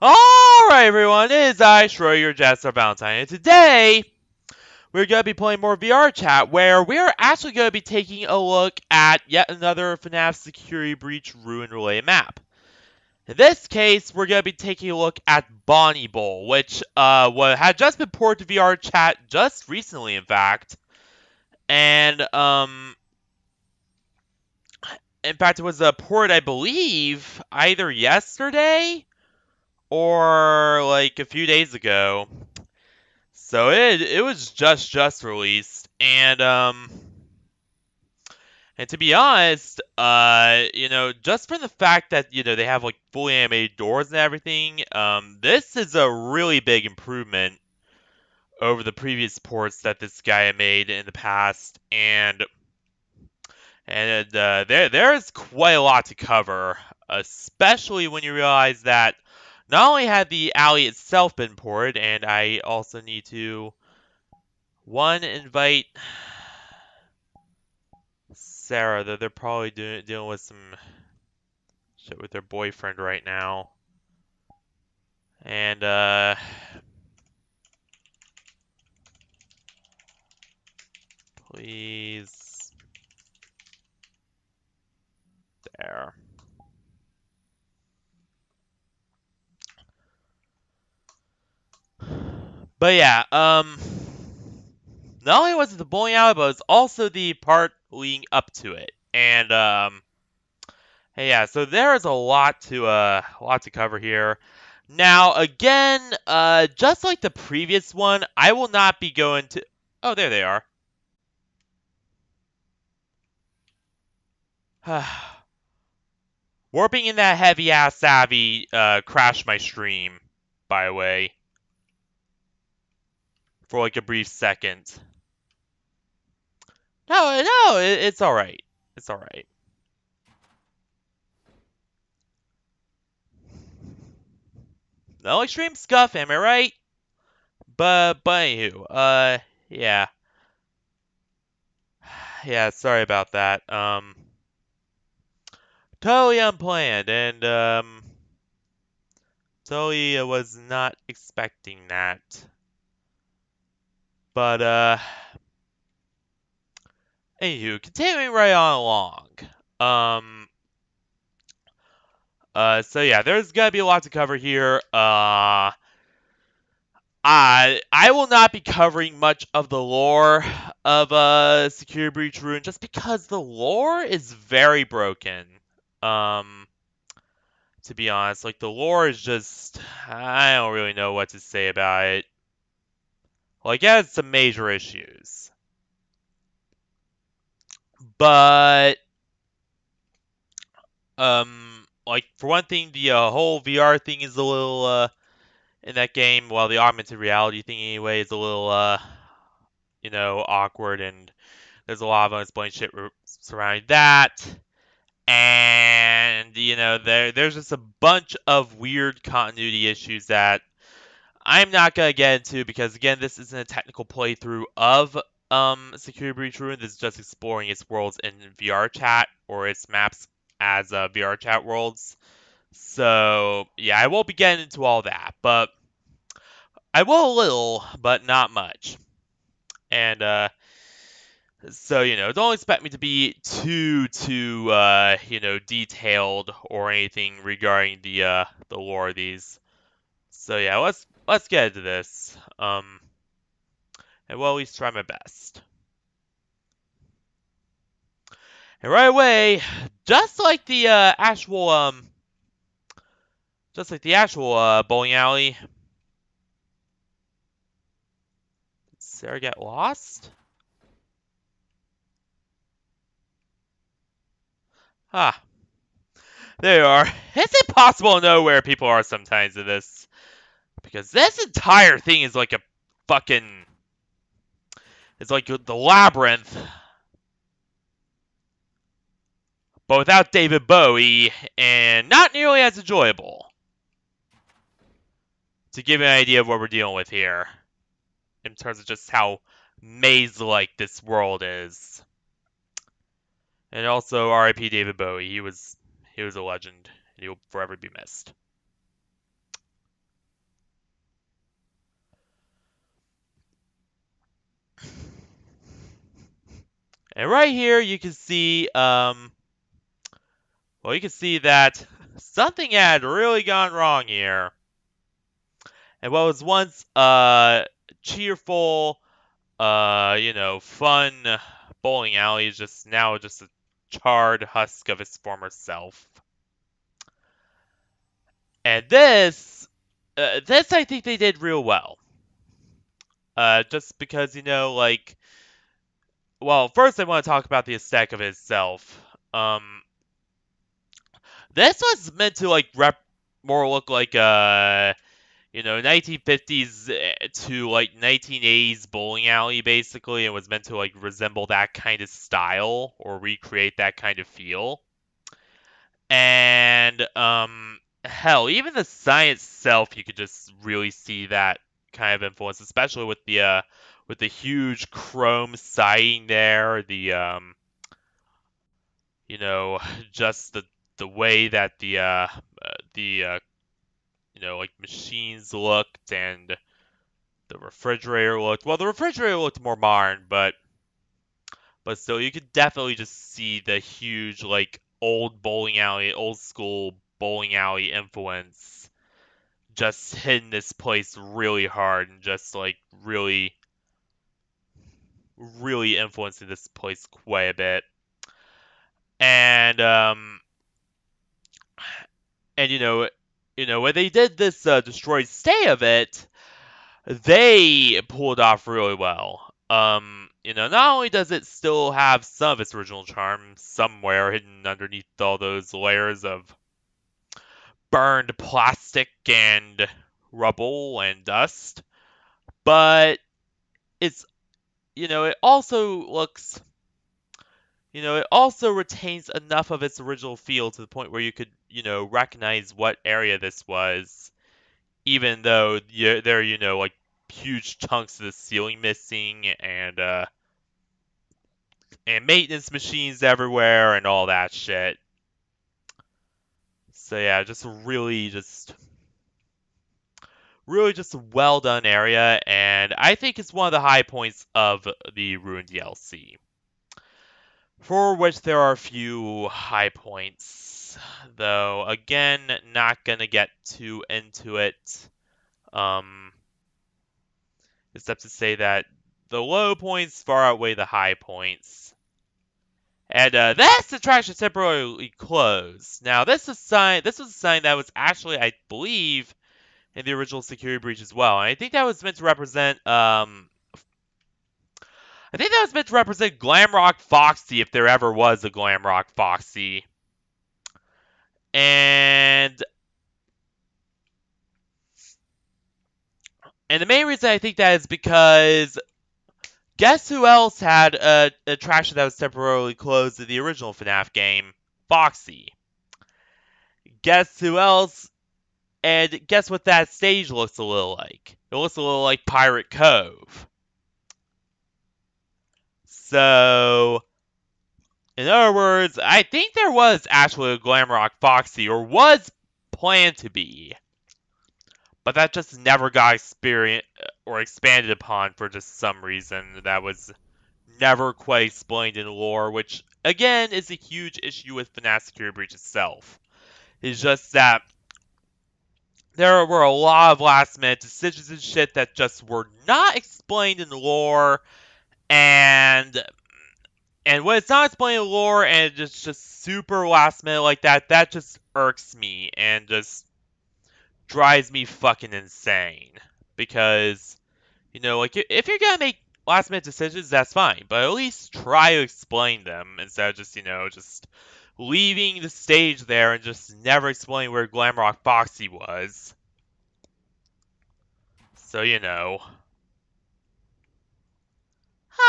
Alright everyone, it is I, Schroeder Jester Valentine, and today we're going to be playing more VRChat, where we're actually going to be taking a look at yet another FNAF Security Breach Ruin Relay map. In this case, we're going to be taking a look at Bonnie Bowl, which had just been ported to VRChat just recently, in fact. And, in fact, it was ported, I believe, either yesterday or like a few days ago. So it was just released, and to be honest, just from the fact that they have like fully animated doors and everything, this is a really big improvement over the previous ports that this guy had made in the past, and there's quite a lot to cover, especially when you realize that not only had the alley itself been ported, and I also need to invite Sarah, though they're probably dealing with some shit with their boyfriend right now. And, please. There. But yeah, not only was it the bowling alley, but it was also the part leading up to it. And, hey, yeah, so there is a lot to cover here. Now, again, just like the previous one, I will not be going to. Oh, there they are. Warping in that heavy ass savvy crashed my stream, by the way, for like a brief second. No, it's all right. It's all right. No extreme scuff, am I right? But anywho, yeah, yeah. Sorry about that. Totally unplanned, and totally was not expecting that. But anywho, continuing right on along. Um, so yeah, there's gonna be a lot to cover here. I will not be covering much of the lore of Security Breach Ruin just because the lore is very broken. Um, to be honest, like the lore is just I don't really know what to say about it. Like it has some major issues, but like for one thing, the whole VR thing is a little in that game, while the augmented reality thing anyway is a little awkward, and there's a lot of unexplained shit surrounding that. And there's just a bunch of weird continuity issues that I'm not gonna get into because again, this isn't a technical playthrough of Security Breach Ruin. This is just exploring its worlds in VRChat or its maps as VRChat worlds. So yeah, I won't be getting into all that, but I will a little, but not much. And so don't expect me to be too detailed or anything regarding the lore of these. So yeah, let's get into this. And we'll at least try my best. And right away, just like the actual bowling alley. Did Sarah get lost? Ah, there you are. It's impossible to know where people are sometimes in this. Because this entire thing is like a fucking. It's like the labyrinth. But without David Bowie, and not nearly as enjoyable. To give you an idea of what we're dealing with here. In terms of just how maze-like this world is. And also, R.I.P. David Bowie. He was a legend. He'll forever be missed. And right here, you can see, well, you can see that something had really gone wrong here. And what was once cheerful, fun bowling alley is just now just a charred husk of its former self. And this I think they did real well. Just because well, first I want to talk about the aesthetic of itself. Um, this was meant to more look like 1950s to 1980s bowling alley basically, and was meant to resemble that kind of style or recreate that kind of feel. And hell, even the sign itself, you could just really see that kind of influence, especially with the huge chrome siding there, you know, just the way that the machines looked and the refrigerator looked. Well, the refrigerator looked more modern, but still, you could definitely just see the huge old school bowling alley influence just hitting this place really hard and just really really influencing this place quite a bit. And and when they did this destroyed state of it, they pulled off really well. Not only does it still have some of its original charm somewhere hidden underneath all those layers of burned plastic and rubble and dust, but it's it also looks it also retains enough of its original feel to the point where you could recognize what area this was, even though there are huge chunks of the ceiling missing and maintenance machines everywhere and all that shit. So yeah, really just a well done area, and I think it's one of the high points of the Ruined DLC. For which there are a few high points, though again, not gonna get too into it. Um, except to say that the low points far outweigh the high points. And this attraction temporarily closed. Now, This was a sign that was actually, I believe, in the original security breach as well. And I think that was meant to represent. I think that was meant to represent Glamrock Foxy, if there ever was a Glamrock Foxy. And the main reason I think that is because guess who else had an attraction that was temporarily closed in the original FNAF game? Foxy. Guess who else? And guess what that stage looks a little like? It looks a little like Pirate Cove. So, in other words, I think there was actually a Glamrock Foxy, or was planned to be. But that just never got experienced or expanded upon for just some reason that was never quite explained in lore, which, again, is a huge issue with FNAF Security Breach itself. It's just that there were a lot of last-minute decisions and shit that just were not explained in lore, and when it's not explained in lore and it's just super last-minute like that, that just irks me and just drives me fucking insane. Because, if you're gonna make last-minute decisions, that's fine, but at least try to explain them instead of just leaving the stage there and just never explaining where Glamrock Foxy was. So,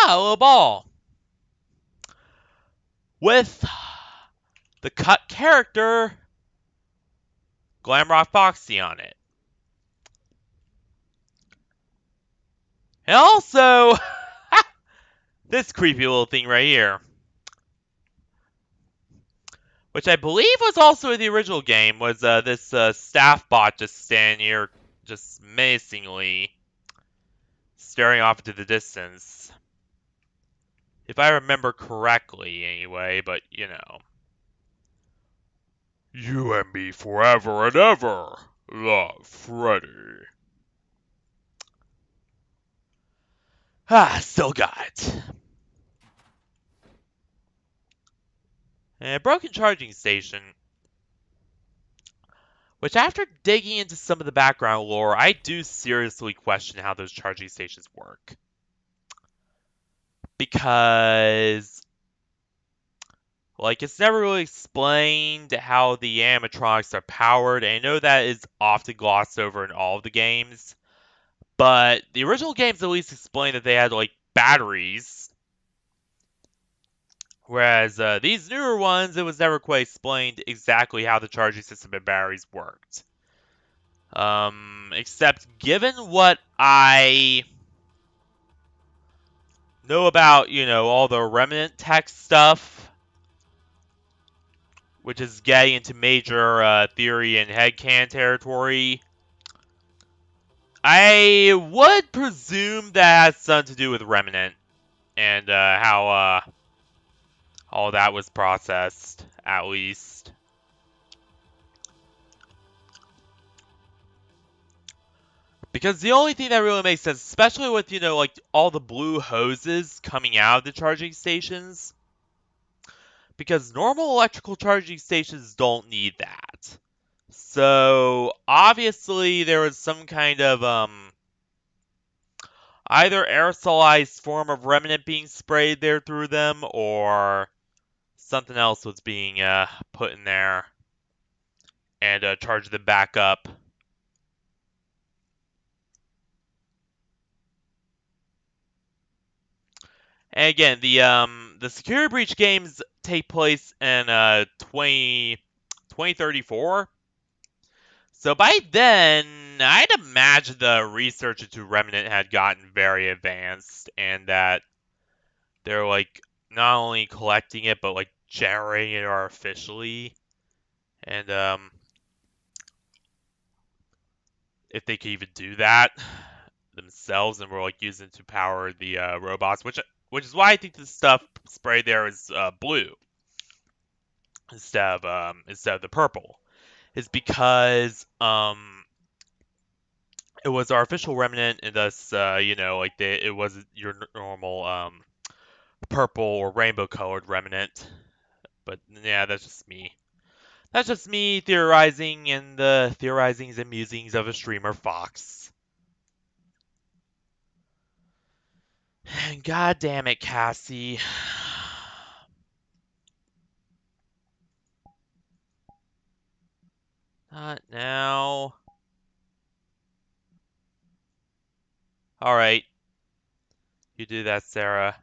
a little ball. With the cut character Glamrock Foxy on it. And also, this creepy little thing right here. Which I believe was also in the original game, was this staff bot just standing here, just menacingly staring off into the distance. If I remember correctly, anyway, but you know. You and me forever and ever, love, Freddy. Still got it. A broken charging station. Which, after digging into some of the background lore, I do seriously question how those charging stations work. Because, like, it's never really explained how the animatronics are powered. And I know that is often glossed over in all of the games. But the original games at least explained that they had, like, batteries. Whereas these newer ones, it was never quite explained exactly how the charging system and batteries worked. Except given what I know about, you know, all the remnant tech stuff, which is getting into major theory and headcanon territory, I would presume that has something to do with remnant and how all that was processed, at least. Because the only thing that really makes sense, especially with, you know, like all the blue hoses coming out of the charging stations, because normal electrical charging stations don't need that. So obviously there was some kind of either aerosolized form of remnant being sprayed there through them, or something else was being put in there and charged them back up. And again, the security breach games take place in 2034. So by then, I'd imagine the research into Remnant had gotten very advanced, and that they're like not only collecting it but like generating it artificially. And if they could even do that themselves, and were like using it to power the robots, which is why I think this stuff sprayed there is blue instead of the purple, is because it was artificial remnant, and thus you know, like it wasn't your normal purple or rainbow colored remnant. But yeah, that's just me. That's just me theorizing in the theorizings and musings of a streamer Fox. God damn it, Cassie. Not now. Alright. You do that, Sarah.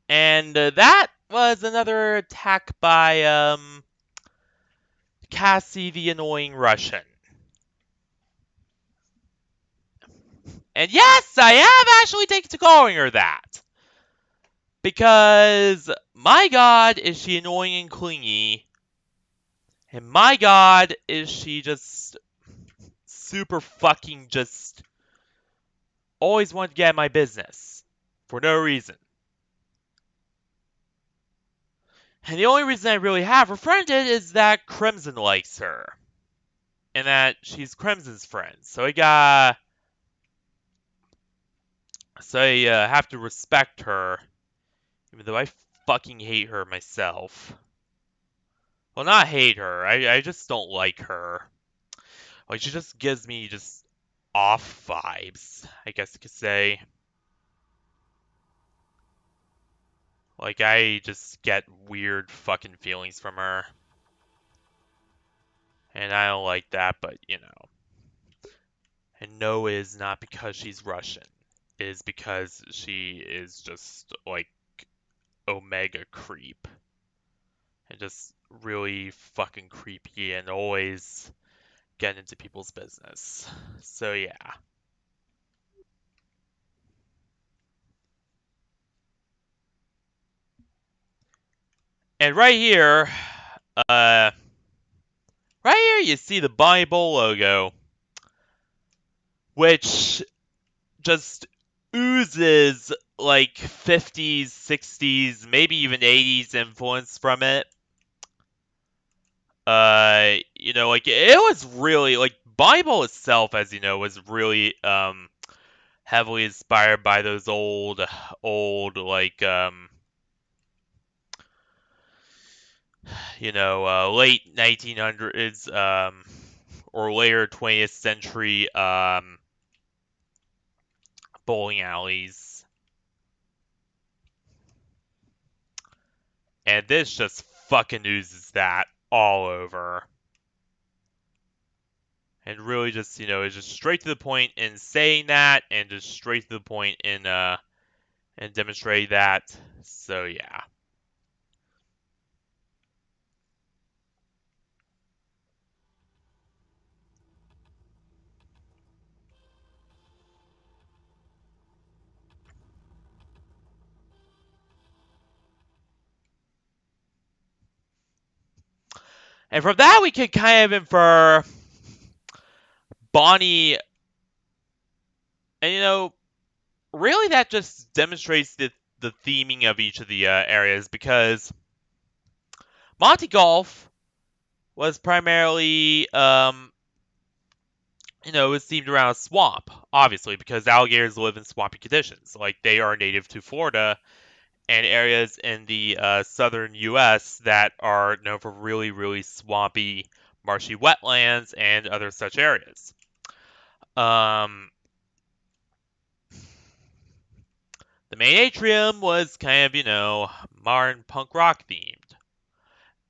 And that was another attack by Cassie the annoying Russian. And yes, I have actually taken to calling her that. Because, my god, is she annoying and clingy. And my god, is she just super fucking just always wanted to get in my business. For no reason. And the only reason I really have her friended is that Crimson likes her. And that she's Crimson's friend. So I have to respect her, even though I fucking hate her myself. Well, not hate her. I just don't like her. Like, she just gives me just off vibes, I guess you could say. Like, I just get weird fucking feelings from her. And I don't like that, but, you know. And no, it is not because she's Russian. It is because she is just, like, Omega creep. And just really fucking creepy and always getting into people's business. So, yeah. And uh, right here you see the Bible logo, which just oozes like 50s, 60s, maybe even 80s influence from it. Like it was really like Bible itself, as you know, was really heavily inspired by those old like late 1900s or later 20th century bowling alleys. And this just fucking oozes that all over. And really just, is just straight to the point in saying that and just straight to the point in and demonstrate that. So yeah. And from that we can kind of infer Bonnie, and really that just demonstrates the theming of each of the areas, because Monte Golf was primarily it was themed around a swamp, obviously, because alligators live in swampy conditions. Like, they are native to Florida and areas in the southern U.S. that are known for really, really swampy, marshy wetlands and other such areas. Um, the main atrium was kind of, modern punk rock themed.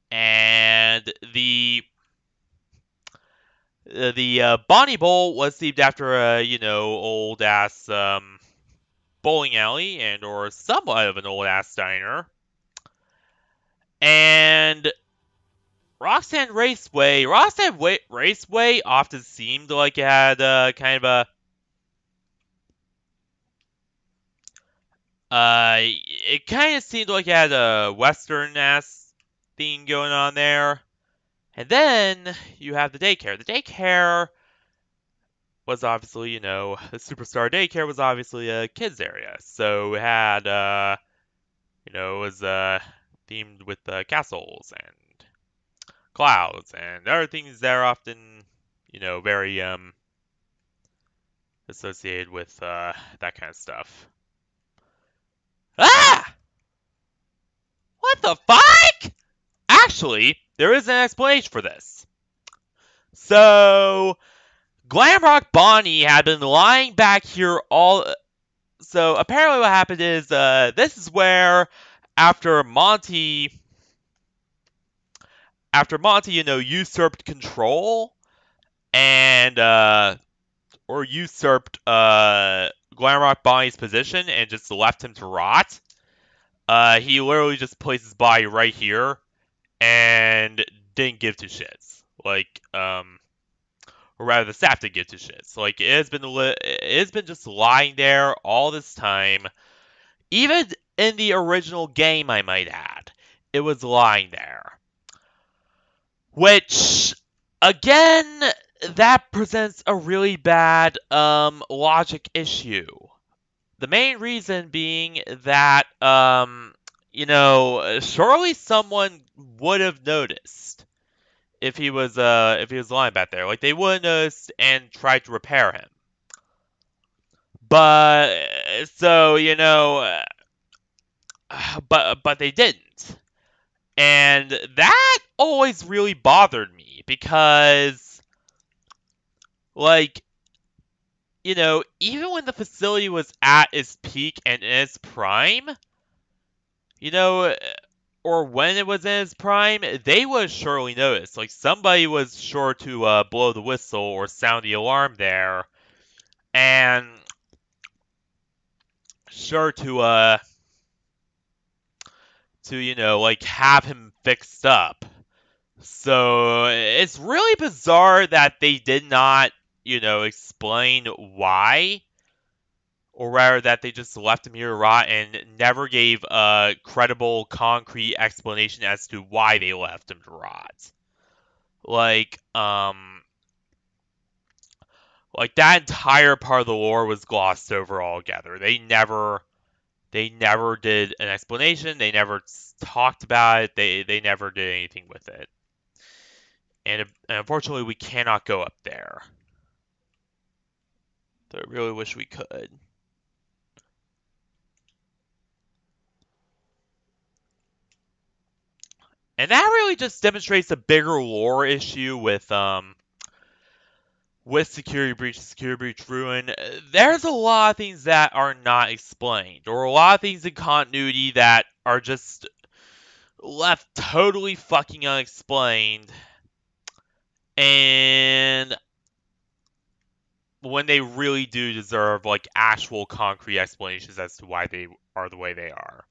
And the Bonnie Bowl was themed after a, old ass bowling alley and or somewhat of an old ass diner. And Raceway often seemed like it had kind of a it kind of seemed like it had a western ass theme going on there. And then you have the daycare. The daycare was obviously, the Superstar Daycare was obviously a kids area. So it had it was themed with castles and clouds and other things that are often, very associated with that kind of stuff. Ah! What the fuck? Actually, there is an explanation for this. So, Glamrock Bonnie had been lying back here all. So apparently, what happened is this is where after Monty, usurped control and or usurped Glamrock Bonnie's position and just left him to rot. He literally just placed his body right here and didn't give two shits. Like, or rather, the staff didn't give two shits. Like, it has been just lying there all this time. Even in the original game, I might add, it was lying there. Which, again, that presents a really bad logic issue. The main reason being that surely someone would have noticed if he was lying back there. Like, they would have noticed and tried to repair him. But so but they didn't. And that always really bothered me because, like, even when the facility was at its peak and in its prime, or when it was in its prime, they would surely notice. Like, somebody was sure to blow the whistle or sound the alarm there, and sure to like have him fixed up. So it's really bizarre that they did not, explain why or rather that they just left him here to rot and never gave a credible, concrete explanation as to why they left him to rot. Like, like that entire part of the lore was glossed over altogether. They never did an explanation. They never talked about it. They never did anything with it. And unfortunately, we cannot go up there. So I really wish we could. And that really just demonstrates a bigger lore issue with Security Breach Ruin. There's a lot of things that are not explained, or a lot of things in continuity that are just left totally fucking unexplained. And when they really do deserve like actual concrete explanations as to why they are the way they are.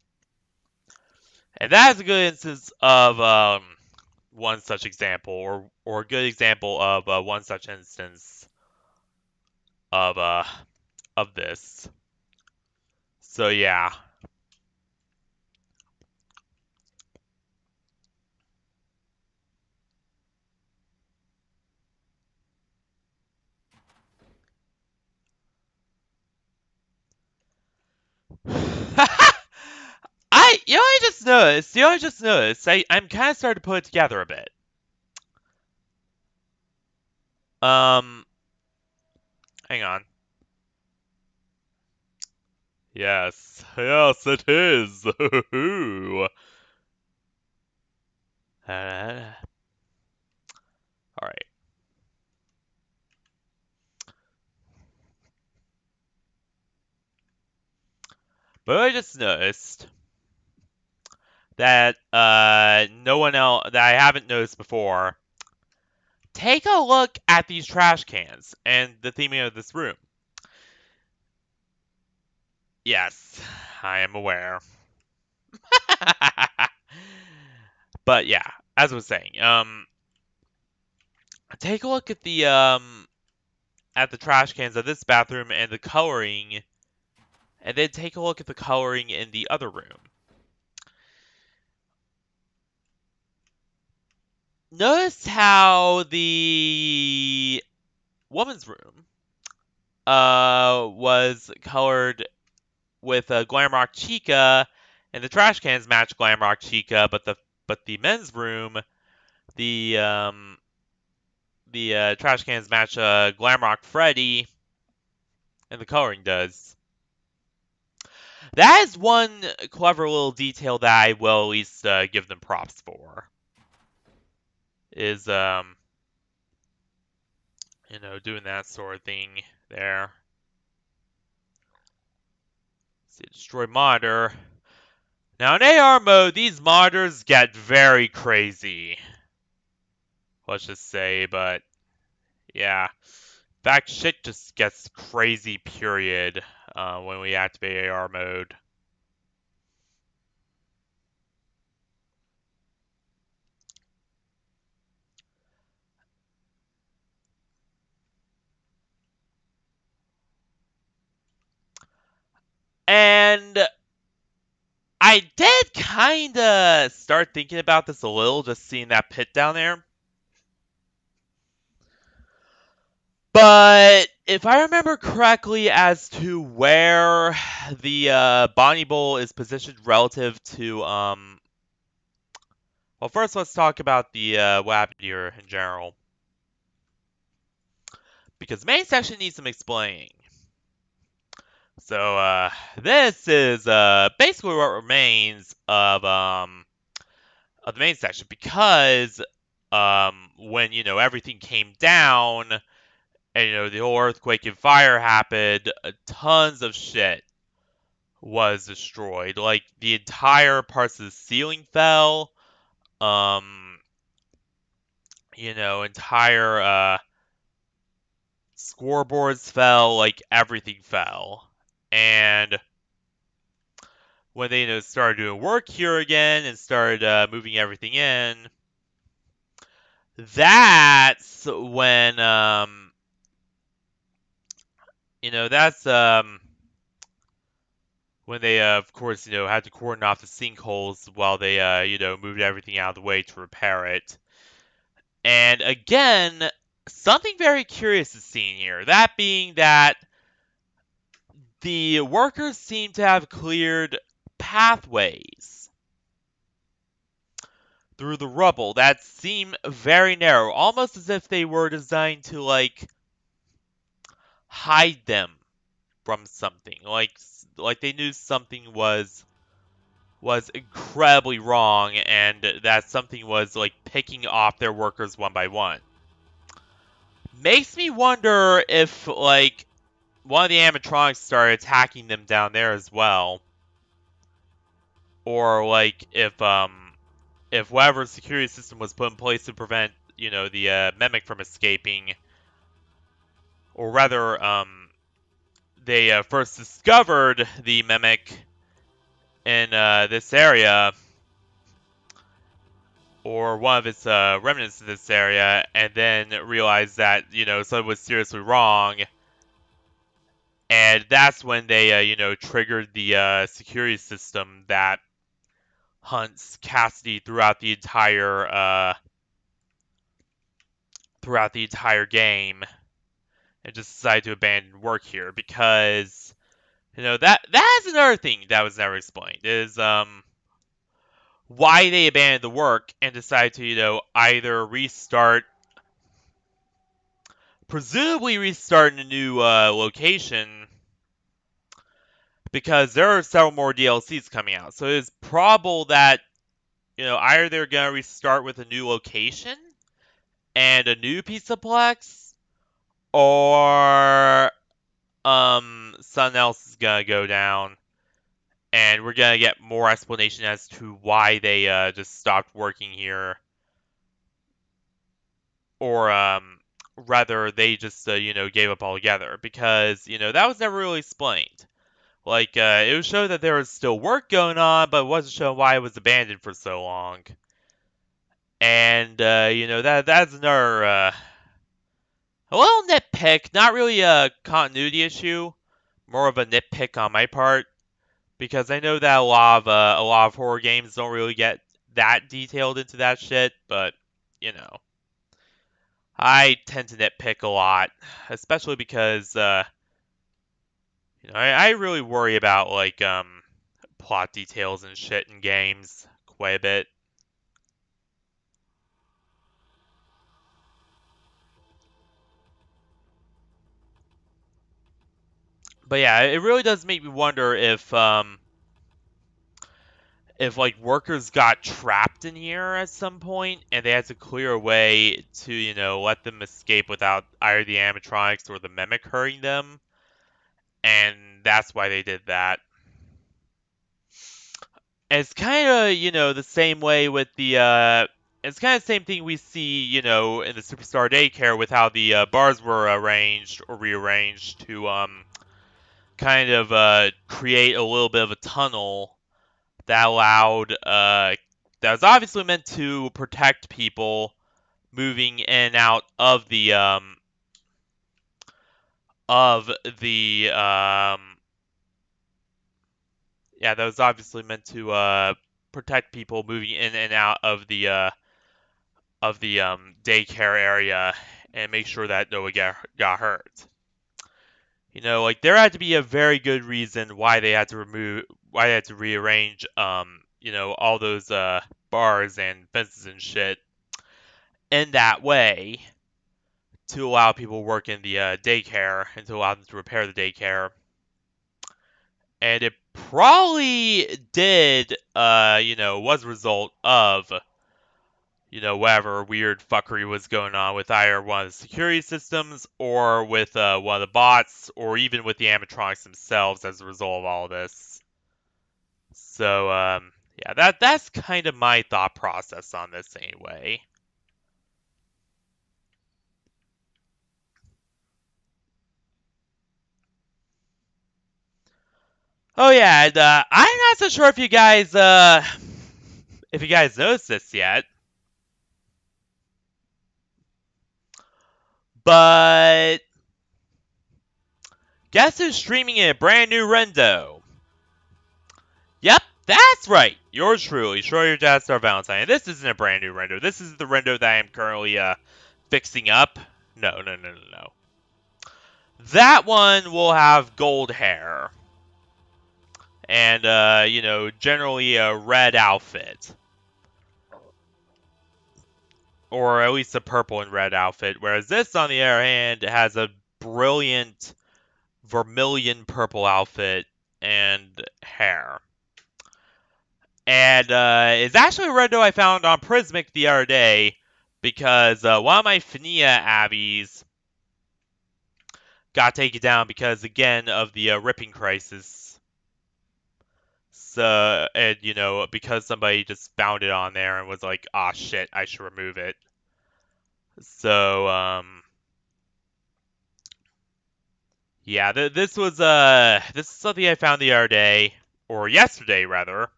And that is a good instance of one such example, or a good example of one such instance of this. So yeah. I just noticed. I just noticed. I'm kind of starting to put it together a bit. Um, hang on. Yes, it is. All right. But I just noticed that no one else that I haven't noticed before. Take a look at these trash cans and the theming of this room. Yes, I am aware. But yeah, as I was saying, take a look at the trash cans of this bathroom and the coloring, and then take a look at the coloring in the other room. Notice how the woman's room was colored with Glamrock Chica, and the trash cans match Glamrock Chica, but the men's room, the trash cans match Glamrock Freddy, and the coloring does. That is one clever little detail that I will at least give them props for. Is doing that sort of thing there. Let's see, destroy monitor. Now in AR mode, these monitors get very crazy. Let's just say, but yeah. In fact, shit just gets crazy, period, when we activate AR mode. And I did kind of start thinking about this a little, just seeing that pit down there. But if I remember correctly as to where the Bonnie Bowl is positioned relative to, well, first let's talk about the what happened here in general. Because the main section needs some explaining. So, this is basically what remains of the main section, because when everything came down and the whole earthquake and fire happened, tons of shit was destroyed. Like the entire parts of the ceiling fell. Entire scoreboards fell. Like everything fell. And when they started doing work here again and started moving everything in, that's when that's when they, of course, had to cordon off the sinkholes while they, moved everything out of the way to repair it. And again, something very curious is seen here. That being that the workers seem to have cleared pathways through the rubble that seem very narrow, almost as if they were designed to, like, hide them from something. Like they knew something was incredibly wrong, and that something was, like, picking off their workers one by one. Makes me wonder if, like, one of the animatronics started attacking them down there as well. Or, like, if whatever security system was put in place to prevent, the mimic from escaping, or rather, they first discovered the mimic in this area, or one of its remnants in this area, and then realized that, something was seriously wrong. And that's when they, triggered the security system that hunts Cassidy throughout the entire game, and just decided to abandon work here because, that's another thing that was never explained is why they abandoned the work and decided to, either presumably restart in a new location, because there are several more DLCs coming out. So it's probable that, either they're going to restart with a new location and a new pizza plex, or something else is going to go down, and we're going to get more explanation as to why they just stopped working here, or rather they just gave up altogether, because that was never really explained. Like, it was shown that there was still work going on, but it wasn't shown why it was abandoned for so long. And, that's another, a little nitpick, not really a continuity issue, more of a nitpick on my part, because I know that a lot of horror games don't really get that detailed into that shit, but, I tend to nitpick a lot, especially because, I really worry about, like, plot details and shit in games quite a bit. But yeah, it really does make me wonder if like workers got trapped in here at some point and they had to clear a way to, let them escape without either the animatronics or the mimic hurting them, and that's why they did that. And it's kind of, the same way with the it's kind of the same thing we see, in the Superstar Daycare with how the bars were arranged or rearranged to kind of create a little bit of a tunnel that allowed that was obviously meant to protect people moving in and out of the yeah, that was obviously meant to protect people moving in and out of the daycare area and make sure that no one got hurt. Like there had to be a very good reason why they had to rearrange all those bars and fences and shit in that way to allow people to work in the daycare and to allow them to repair the daycare. And it probably did was a result of whatever weird fuckery was going on with either one of the security systems or with one of the bots or even with the animatronics themselves as a result of all of this. So, yeah, that's kind of my thought process on this anyway. Oh yeah, and I'm not so sure if you guys noticed this yet, but guess who's streaming a brand new Rendo? Yep, that's right. Yours truly, Schroeder Jazz Star Valentine. And this isn't a brand new render. This is the render that I am currently fixing up. No, no, no, no, no. That one will have gold hair. And, generally a red outfit. Or at least a purple and red outfit. Whereas this, on the other hand, has a brilliant vermilion purple outfit and hair. And it's actually a rendo I found on Prismic the other day because one of my FNAF abbeys got taken down because, again, of the ripping crisis. So, and, because somebody just found it on there and was like, ah, shit, I should remove it. So, yeah, this is something I found the other day, or yesterday, rather.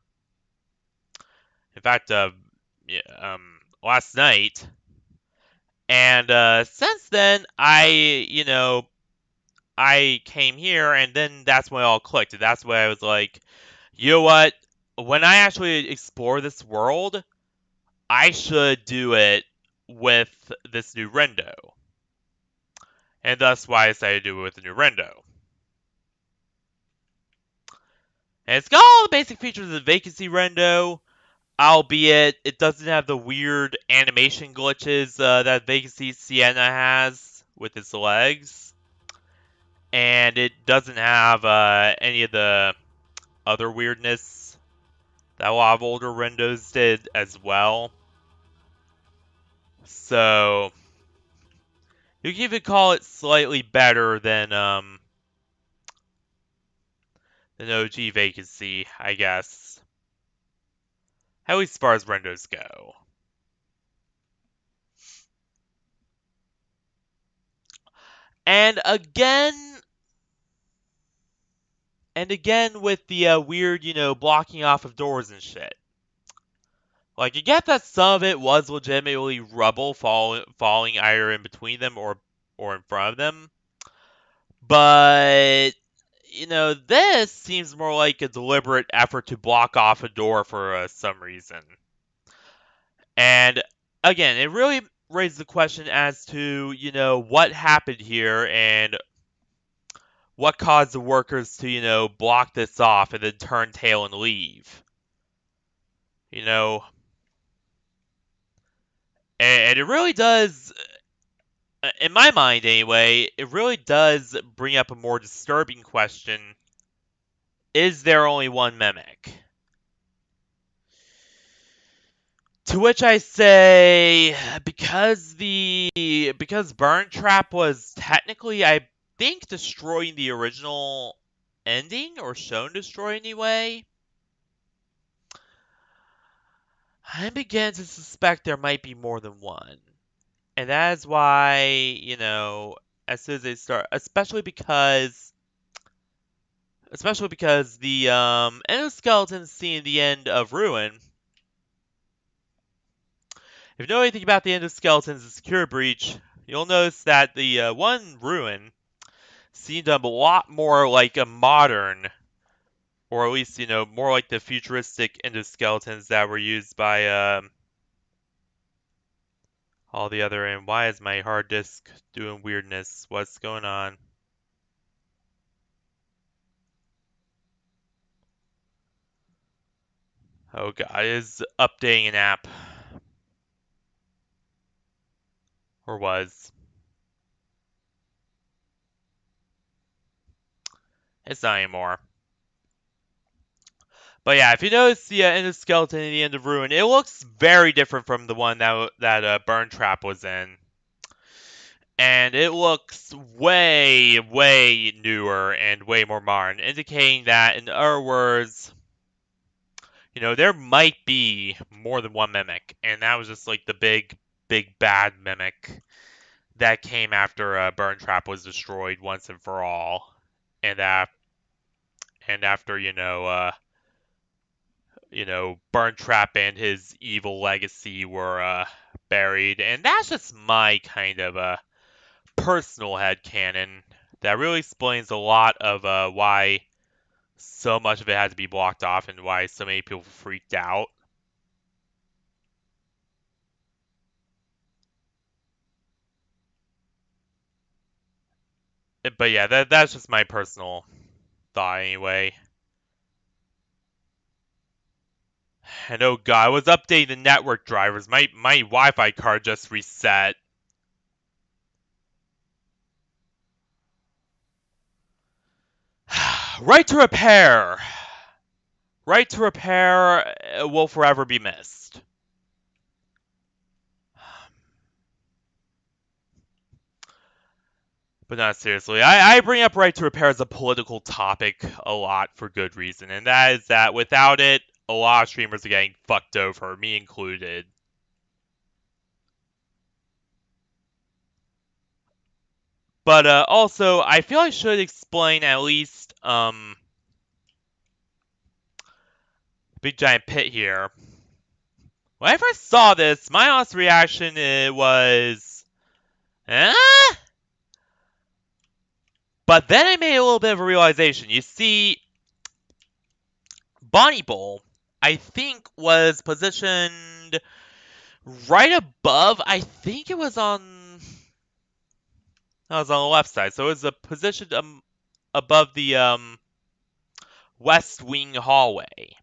In fact, yeah, last night. And since then, I came here, and then that's when it all clicked. And that's when I was like, you know what? When I actually explore this world, I should do it with this new rendo. And that's why I decided to do it with the new rendo. And it's got all the basic features of the vacancy rendo, albeit it doesn't have the weird animation glitches that Vacancy Sienna has with its legs. And it doesn't have any of the other weirdness that a lot of older rendos did as well. So you can even call it slightly better than OG Vacancy, I guess. At least as far as rendos go. And again with the weird, blocking off of doors and shit. Like, you get that some of it was legitimately rubble falling either in between them or in front of them. But, this seems more like a deliberate effort to block off a door for some reason. And, again, it really raises the question as to, what happened here and what caused the workers to, block this off and then turn tail and leave. You know, and it really does, in my mind anyway, it really does bring up a more disturbing question. Is there only one mimic? To which I say, because Burn Trap was technically, I think, destroying the original ending, or shown destroy anyway, I begin to suspect there might be more than one. And that is why, as soon as they start, especially because the endoskeleton scene the end of Ruin. If you know anything about the endoskeletons in Secure Breach, you'll notice that the one Ruin seemed a lot more like a modern, or at least, more like the futuristic endoskeletons that were used by all the other. And why is my hard disk doing weirdness? What's going on? Oh god, it is updating an app. Or was. It's not anymore. But yeah, if you notice the endoskeleton in the end of Ruin, it looks very different from the one that Burn Trap was in. And it looks way, way newer and way more modern, indicating that, in other words, there might be more than one mimic. And that was just like the big, big bad mimic that came after Burn Trap was destroyed once and for all. And after, Burn Trap and his evil legacy were buried. And that's just my kind of personal headcanon that really explains a lot of why so much of it had to be blocked off and why so many people freaked out. But yeah, that's just my personal thought anyway. And oh god, I was updating the network drivers. My Wi-Fi card just reset. Right to repair. Right to repair will forever be missed. But not seriously. I bring up right to repair as a political topic a lot for good reason, and that is that without it, a lot of streamers are getting fucked over, me included. But also, I feel I should explain at least Big Giant Pit here. When I first saw this, my honest reaction was, eh? But then I made a little bit of a realization. You see, Bonnie Bowl, I think, was positioned right above. I think it was on. I was on the left side, so it was a position above the west wing hallway.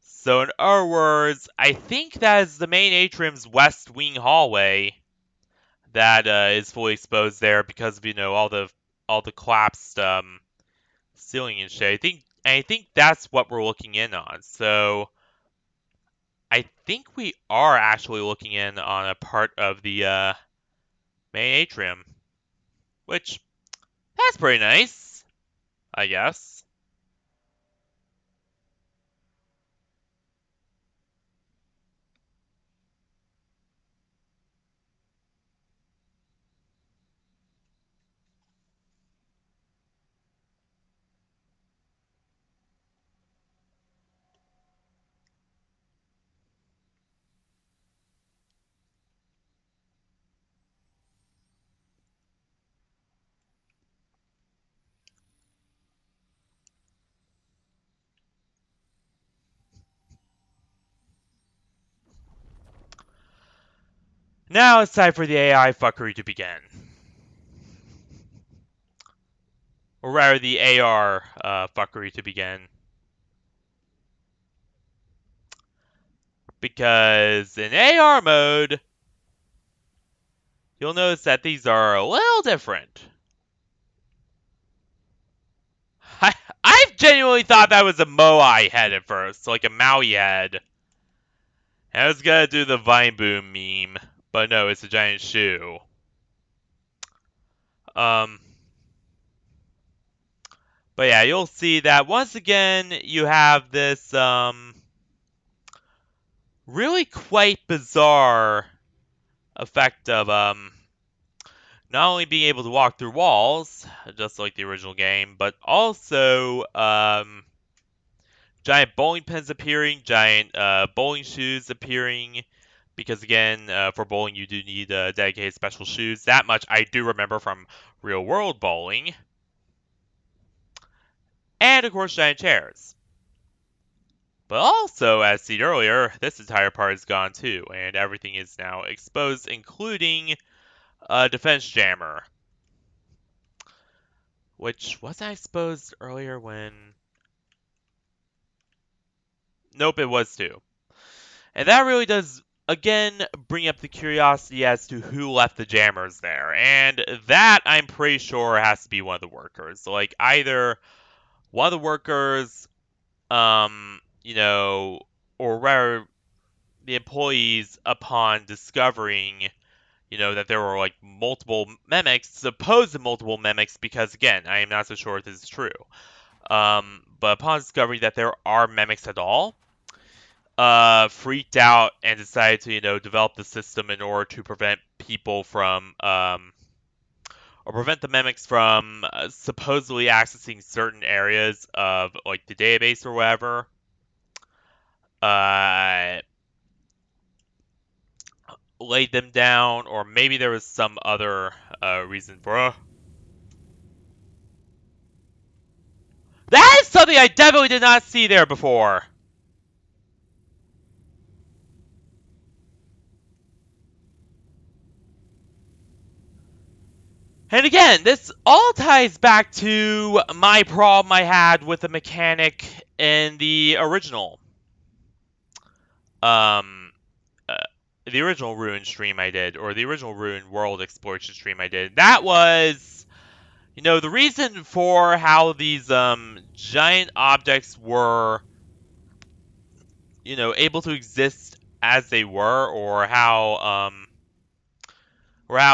So in other words, I think that is the main atrium's west wing hallway that is fully exposed there because of all the collapsed ceiling and shit. I think that's what we're looking in on. So I think we are actually looking in on a part of the main atrium, which that's pretty nice, I guess. Now it's time for the AI fuckery to begin. Or rather, the AR fuckery to begin. Because in AR mode, you'll notice that these are a little different. I, I genuinely thought that was a Moai head at first, like a Maui head. I was gonna do the Vine Boom meme, but no, it's a giant shoe. Um, but yeah, you'll see that once again you have this really quite bizarre effect of not only being able to walk through walls, just like the original game, but also giant bowling pins appearing, giant bowling shoes appearing. Because again, for bowling you do need dedicated special shoes. That much I do remember from real world bowling. And of course, giant chairs. But also, as seen earlier, this entire part is gone too, and everything is now exposed, including a defense jammer. Which wasn't exposed earlier when. Nope, it was too. And that really does, again, bring up the curiosity as to who left the jammers there. And that, I'm pretty sure, has to be one of the workers. Like, either one of the workers, or rather, the employees, upon discovering, that there were, like, multiple mimics, supposed multiple mimics, because, again, I am not so sure if this is true. But upon discovering that there are mimics at all, freaked out and decided to, develop the system in order to prevent people from, or prevent the mimics from supposedly accessing certain areas of, like, the database or whatever. Uh, Laid them down, or maybe there was some other reason for. something I definitely did not see there before. And again, this all ties back to my problem I had with the mechanic in the original, um, uh, the original Ruin stream I did, or the original Ruin World Exploration stream I did. That was, the reason for how these giant objects were, able to exist as they were, or how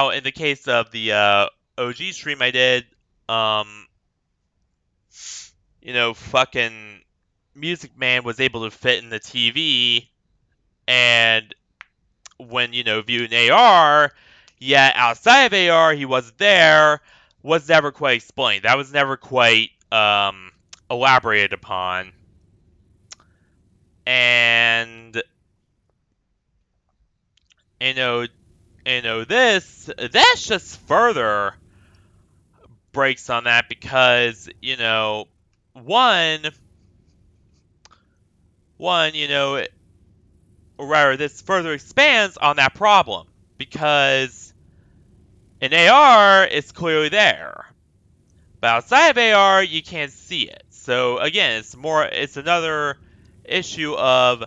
in the case of the OG stream I did, um, fucking Music Man was able to fit in the TV, and when, viewing AR, yet outside of AR he wasn't there, was never quite explained. That was never quite elaborated upon. And you know, that's just further breaks on that because, one, or rather, this further expands on that problem because in AR, it's clearly there, but outside of AR, you can't see it. So again, it's another issue of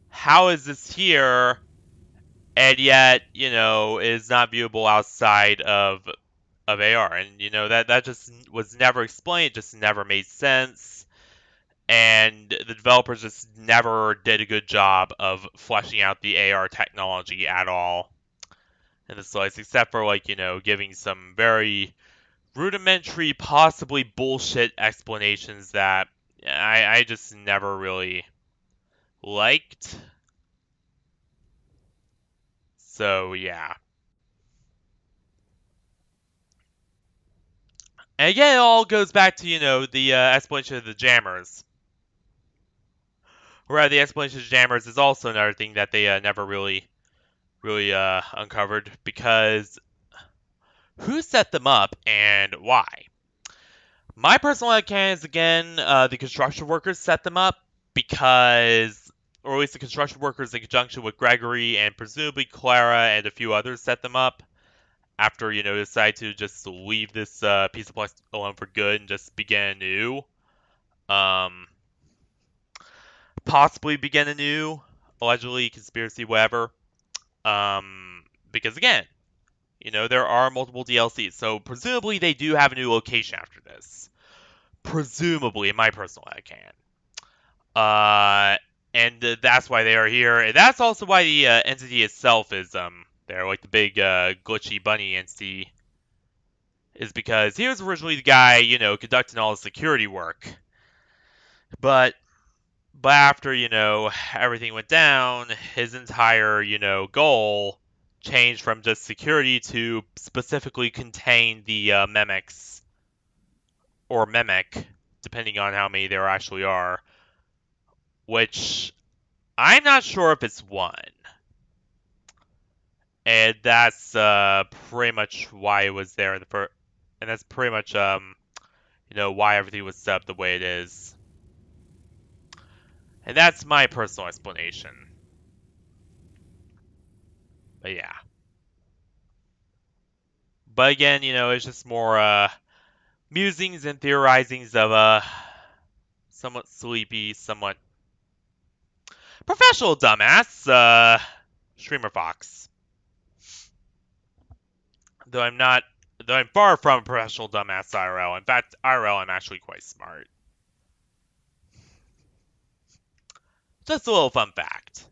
how is this here, and yet, is not viewable outside of AR, and that just was never explained, just never made sense. And the developers just never did a good job of fleshing out the AR technology at all in the slice, except for giving some very rudimentary, possibly bullshit explanations that I just never really liked. So yeah. And again, it all goes back to the explanation of the jammers. Where the explanation of jammers is also another thing that they never really uncovered, because who set them up and why? My personal headcanon is, again, the construction workers set them up because, or at least the construction workers in conjunction with Gregory and presumably Clara and a few others set them up after, decide to just leave this piece of plastic alone for good and just begin anew. Possibly begin anew, allegedly, conspiracy, whatever. Because again, there are multiple DLCs, so presumably they do have a new location after this. Presumably, in my personal headcanon. And that's why they are here, and that's also why the entity itself is there, like the big glitchy bunny entity, is because he was originally the guy, conducting all the security work. But after, everything went down, his entire, goal changed from just security to specifically contain the mimics, or mimic, depending on how many there actually are, which I'm not sure if it's one. And that's pretty much why it was there in the first, and that's pretty much why everything was set up the way it is. And that's my personal explanation. But yeah. But again, it's just more musings and theorizings of somewhat sleepy, somewhat professional dumbass streamer Fox. Though I'm far from a professional dumbass IRL. In fact, IRL, I'm actually quite smart. Just a little fun fact.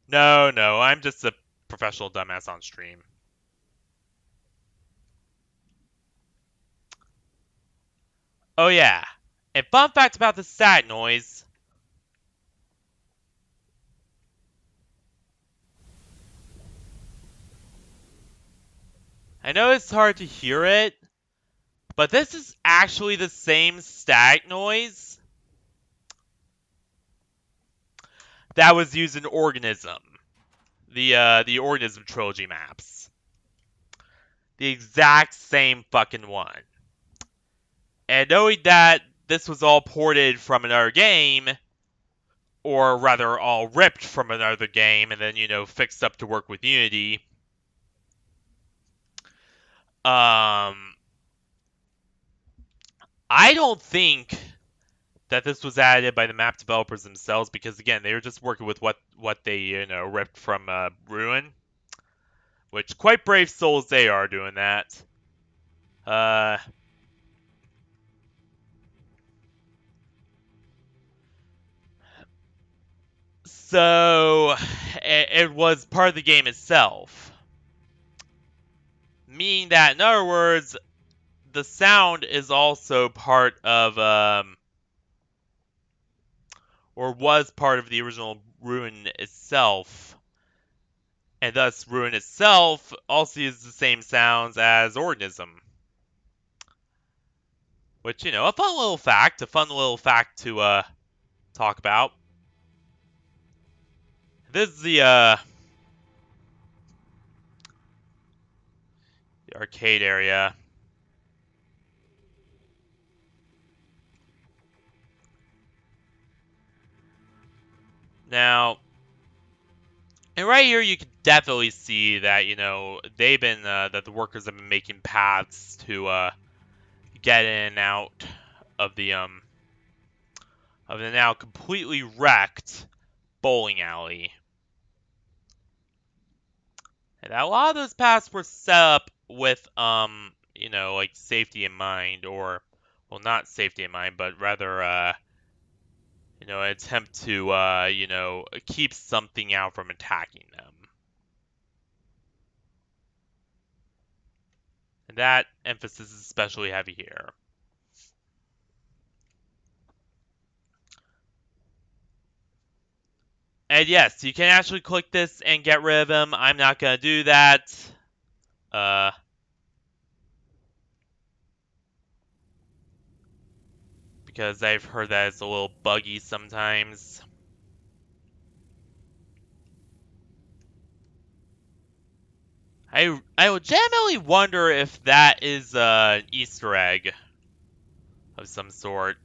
No, I'm just a professional dumbass on stream. Oh yeah, and fun fact about the stat noise. I know it's hard to hear it, but this is actually the same static noise that was used in Organism, the Organism trilogy maps. The exact same fucking one. And knowing that this was all ported from another game, or rather all ripped from another game and then, fixed up to work with Unity. I don't think that this was added by the map developers themselves because, again, they were just working with what they, ripped from Ruin, which quite brave souls they are doing that. So it was part of the game itself, meaning that, in other words, the sound is also part of, or was part of the original Ruin itself, and thus Ruin itself also uses the same sounds as Organism. Which, a fun little fact to talk about. This is the arcade area. Now, and right here you can definitely see that, they've been, that the workers have been making paths to get in and out of the now completely wrecked bowling alley. And a lot of those paths were set up with, like safety in mind, or, well, not safety in mind, but rather, an attempt to, keep something out from attacking them. And that emphasis is especially heavy here. And yes, you can actually click this and get rid of him. I'm not going to do that. Because I've heard that it's a little buggy sometimes. I legitimately wonder if that is an Easter egg of some sort.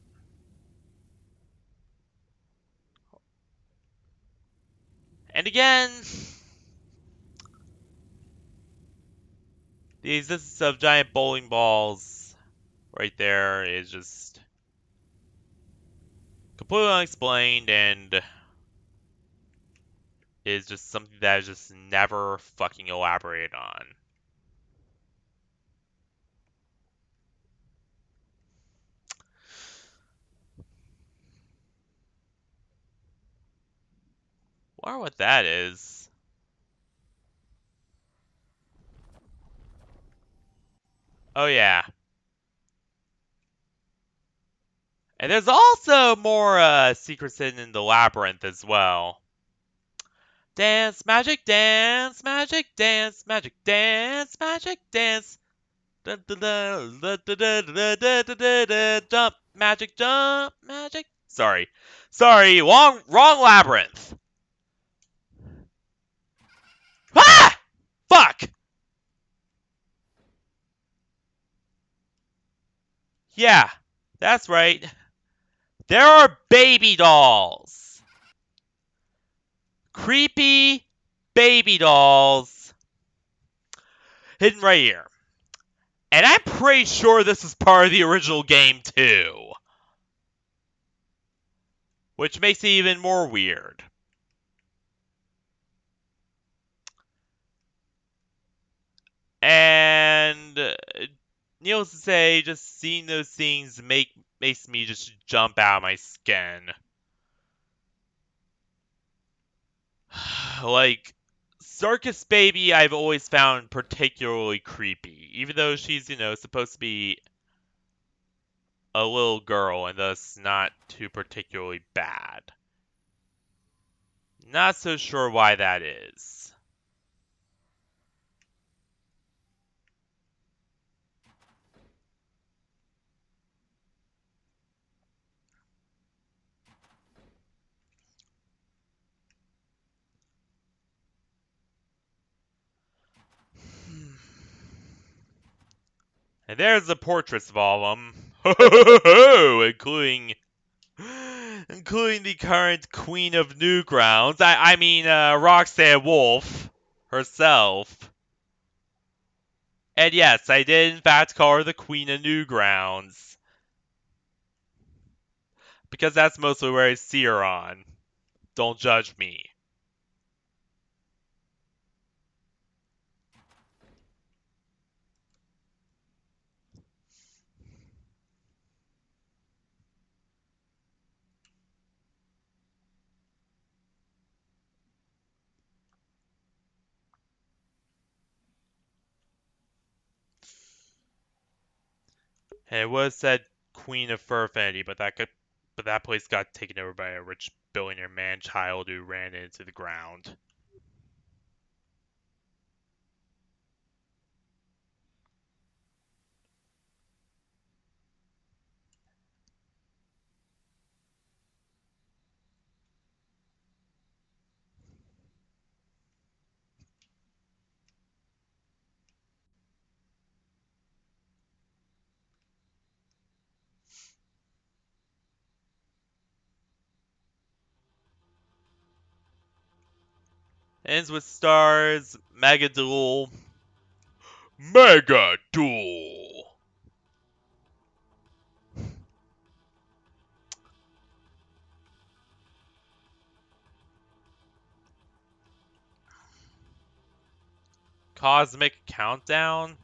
And again, the existence of giant bowling balls right there is just completely unexplained and is just something that is just never fucking elaborated on. Wonder what that is. Oh yeah. And there's also more secrets hidden in the labyrinth as well. Dance, magic, dance, magic, dance, magic, dance, magic, dance. Jump, magic, jump, magic. Sorry, wrong labyrinth. Ah! Fuck! Yeah, that's right. There are baby dolls. Creepy baby dolls hidden right here. And I'm pretty sure this is part of the original game too. Which makes it even more weird. And needless to say, just seeing those things makes me just jump out of my skin. Like, Circus Baby I've always found particularly creepy, even though she's, supposed to be a little girl and thus not too particularly bad. Not so sure why that is. And there's the portraits of all of them. including the current Queen of Newgrounds. I mean, Roxanne Wolf herself. And yes, I did in fact call her the Queen of Newgrounds. Because that's mostly where I see her on. Don't judge me. And it was said Queen of Furfinity, but that place got taken over by a rich billionaire man-child who ran into the ground. Ends with stars, Mega Duel. Mega Duel! Cosmic Countdown?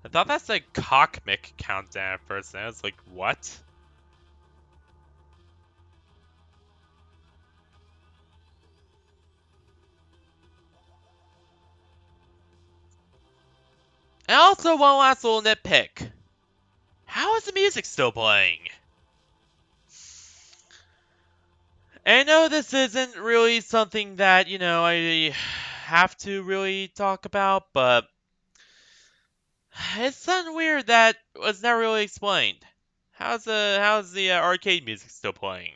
I thought that said Cockmic Countdown at first, and I was like, what? And also, one last little nitpick. How is the music still playing? And I know this isn't really something that, I have to really talk about, but it's something weird that was never really explained. How's the arcade music still playing?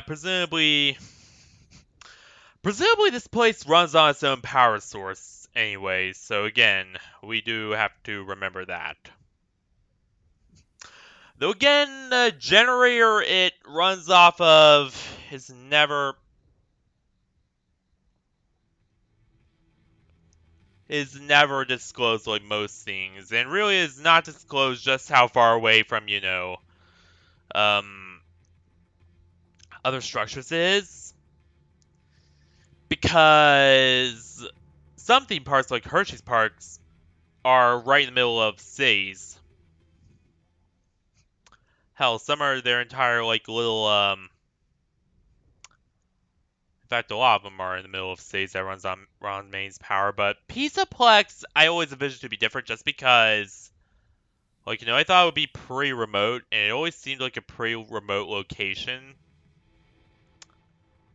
Presumably, this place runs on its own power source anyway, so again, we do have to remember that. Though again, the generator it runs off of is never disclosed like most things, and really is not disclosed just how far away from, um, other structures it is. Because some theme parks like Hershey's Parks are right in the middle of cities. Hell, some are their entire like little in fact, a lot of them are in the middle of cities that runs on Ron Main's power, but Pizzaplex I always envisioned to be different just because, like, I thought it would be pretty remote, and it always seemed like a pretty remote location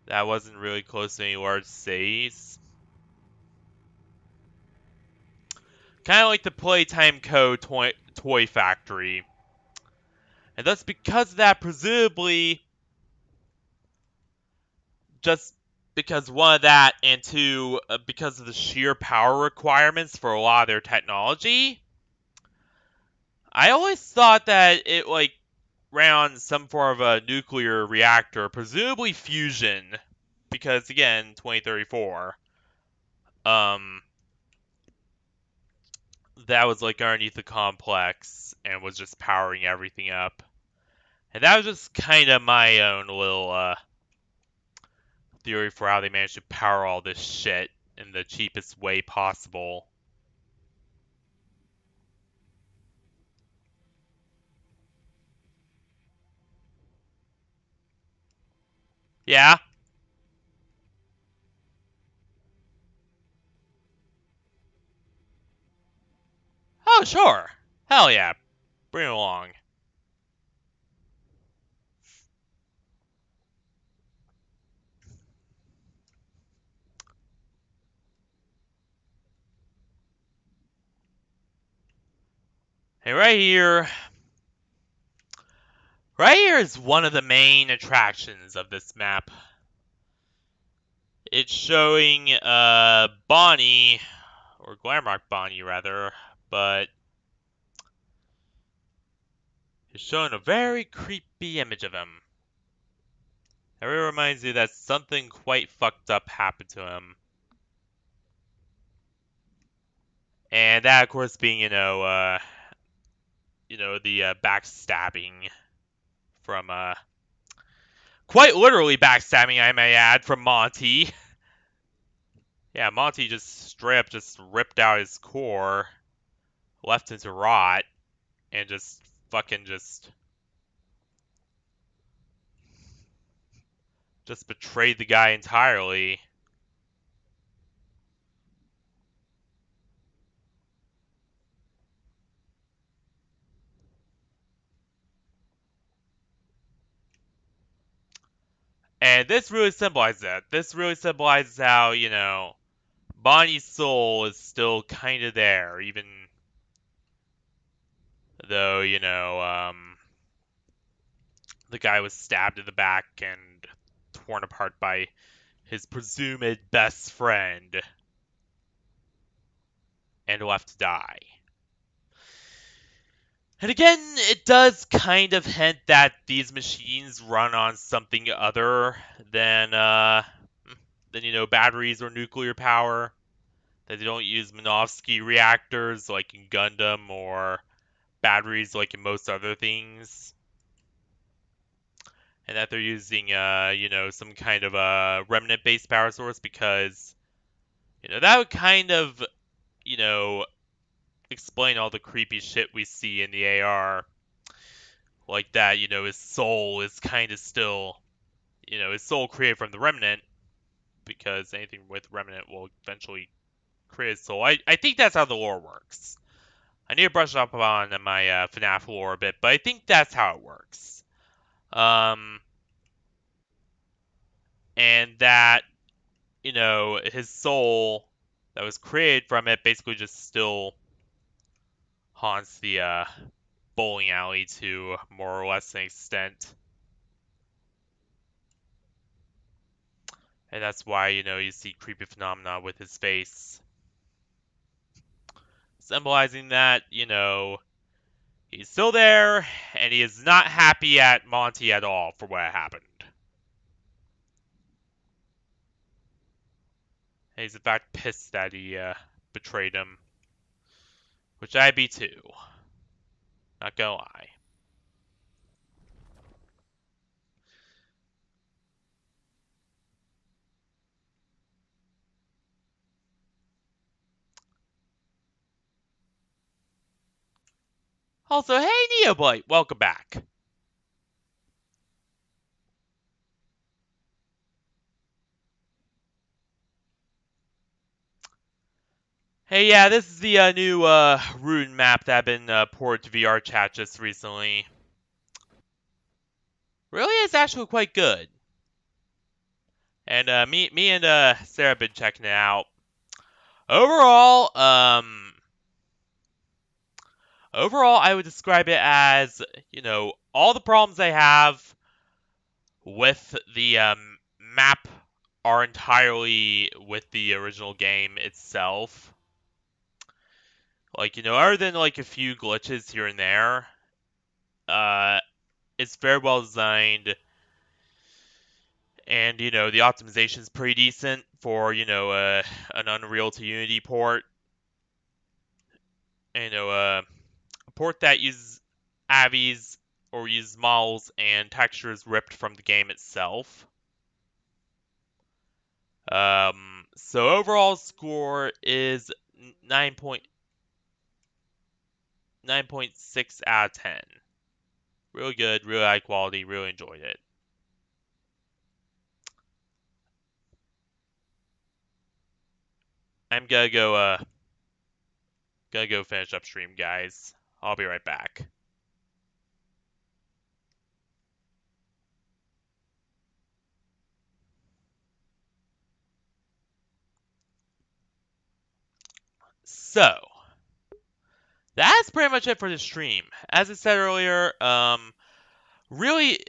that wasn't really close to any large cities. Kind of like the Playtime Co. toy factory. And thus, because of that, presumably, just because one of that, and two, because of the sheer power requirements for a lot of their technology, I always thought that it, like, ran on some form of a nuclear reactor, presumably fusion, because, again, 2034, um, that was, like, underneath the complex, and was just powering everything up. And that was just kind of my own little, theory for how they managed to power all this shit in the cheapest way possible. Yeah? Oh, sure. Hell yeah. Bring it along. And right here is one of the main attractions of this map. It's showing Bonnie, or Glamrock Bonnie rather, but it's showing a very creepy image of him. It really reminds you that something quite fucked up happened to him. And that, of course, being, the backstabbing from, quite literally backstabbing, I may add, from Monty. Yeah, Monty just straight up just ripped out his core, left him to rot, and just fucking just betrayed the guy entirely. And this really symbolizes that. This really symbolizes how, Bonnie's soul is still kind of there, even though, the guy was stabbed in the back and torn apart by his presumed best friend and left to die. And again, it does kind of hint that these machines run on something other than batteries or nuclear power. That they don't use Minovsky reactors like in Gundam or batteries like in most other things. And that they're using, some kind of a remnant-based power source because, that would kind of, you know, explain all the creepy shit we see in the AR. Like that, his soul is kind of still, his soul created from the remnant because anything with remnant will eventually create a soul. I think that's how the lore works. I need to brush up on my FNAF lore a bit, but I think that's how it works. And that, his soul that was created from it basically just still haunts the bowling alley to more or less an extent. And that's why, you see creepy phenomena with his face. Symbolizing that, he's still there, and he is not happy at Monty at all for what happened. And he's in fact pissed that he betrayed him. Which I'd be too. Not gonna lie. Also, hey Neoblite, welcome back. Hey, yeah, this is the new rune map that been ported to VRChat just recently. Really, it's actually quite good. And me and Sarah have been checking it out. Overall, I would describe it as, all the problems I have with the map are entirely with the original game itself. Like, other than like a few glitches here and there, it's very well designed. And, the optimization is pretty decent for, an Unreal to Unity port. And, a port that uses AVIs or uses models and textures ripped from the game itself. So overall score is 9.6 out of 10. Really good, really high quality, really enjoyed it. I'm gonna go finish up stream, guys. I'll be right back. So, that's pretty much it for the stream. As I said earlier, really,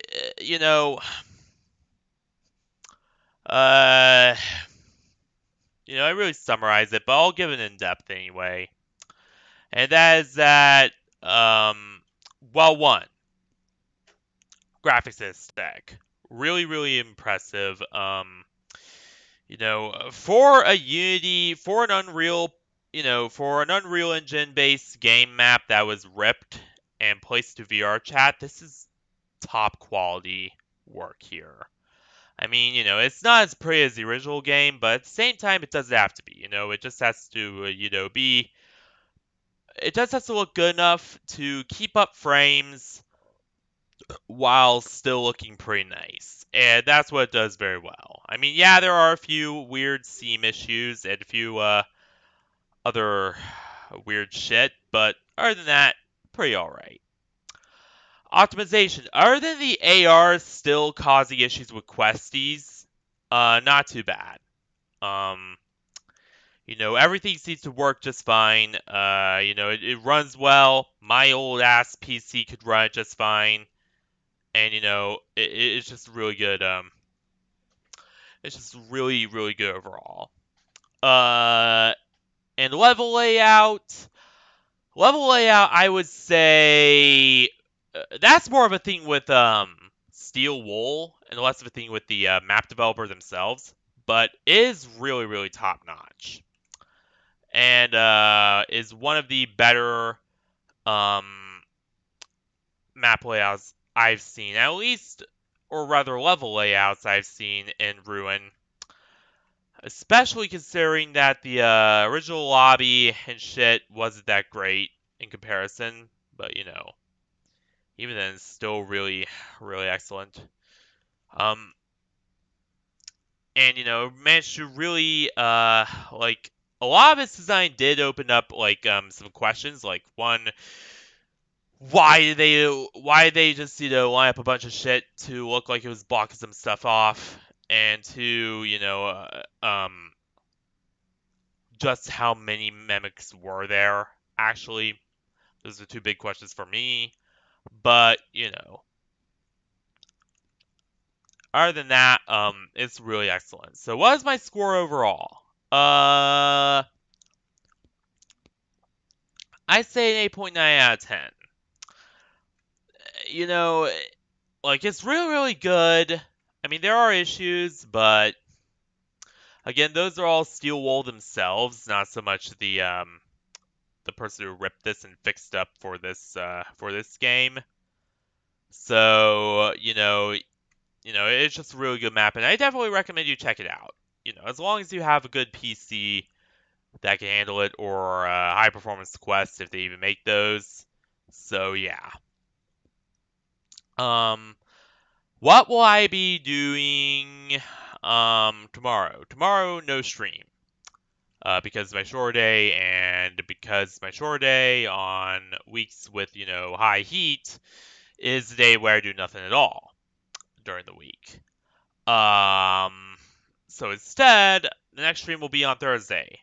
uh, I really summarize it, but I'll give it in depth anyway. And that is that, um, well, one, graphics aesthetic. Really, really impressive. For a Unity, for an Unreal Engine based game map that was ripped and placed to VRChat, this is top quality work here. I mean, it's not as pretty as the original game, but at the same time, it doesn't have to be. It just has to, it just has to look good enough to keep up frames while still looking pretty nice. And that's what it does very well. I mean, yeah, there are a few weird seam issues and a few other weird shit, but other than that, pretty alright. Optimization. Other than the AR still causing issues with questies, not too bad. Um, everything seems to work just fine. It runs well. My old ass PC could run it just fine. And it's just really good. It's just really, really good overall. Uh, and level layout, I would say that's more of a thing with Steel Wool and less of a thing with the map developer themselves. But is really, really top notch, and is one of the better um map layouts I've seen, at least, or rather level layouts I've seen in Ruin. Especially considering that the original lobby and shit wasn't that great in comparison, but even then, it's still really, really excellent. Um, and managed to really like a lot of its design did open up like some questions, like one, why did they just line up a bunch of shit to look like it was blocking some stuff off, and two, just how many mimics were there actually. Those are two big questions for me. But other than that, it's really excellent. So what is my score overall? I say an 8.9 out of 10. You know, like it's really, really good. I mean, there are issues, but again, those are all Steel Wool themselves, not so much the person who ripped this and fixed up for this game. So it's just a really good map, and I definitely recommend you check it out. As long as you have a good PC that can handle it, or high performance Quest if they even make those. So yeah. Um, what will I be doing tomorrow? Tomorrow, no stream. Because of my short day, and because my short day on weeks with high heat is the day where I do nothing at all during the week. So instead, the next stream will be on Thursday.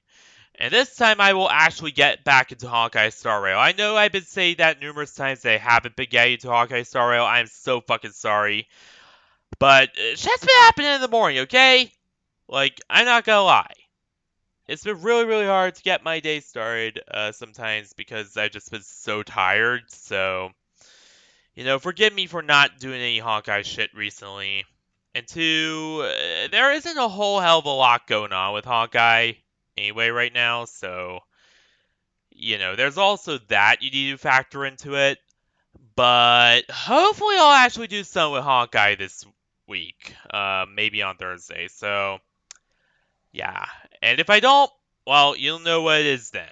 And this time I will actually get back into Honkai Star Rail. I know I've been saying that numerous times that I haven't been getting into Honkai Star Rail. I'm so fucking sorry. But shit's been happening in the morning, okay? Like, I'm not gonna lie. It's been really, really hard to get my day started sometimes because I've just been so tired. So, forgive me for not doing any Honkai shit recently. And two, there isn't a whole hell of a lot going on with Honkai anyway right now, so there's also that you need to factor into it. But hopefully I'll actually do something with Honkai this week, maybe on Thursday. So yeah, and if I don't, well, you'll know what it is then.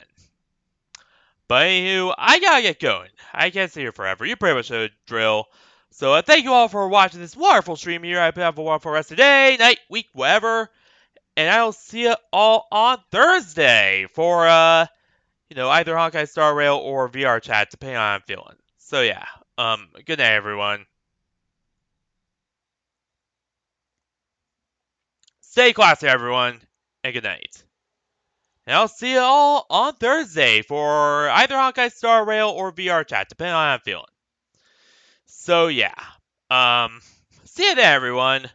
But anywho, I gotta get going. I can't stay here forever. You pretty much know the drill. So thank you all for watching this wonderful stream here. I hope you have a wonderful rest of the day, night, week, whatever. And I'll see you all on Thursday for either Honkai Star Rail or VRChat, depending on how I'm feeling. So yeah, good night everyone. Stay classy everyone, and good night. And I'll see you all on Thursday for either Honkai Star Rail or VRChat, depending on how I'm feeling. So yeah, see you there everyone.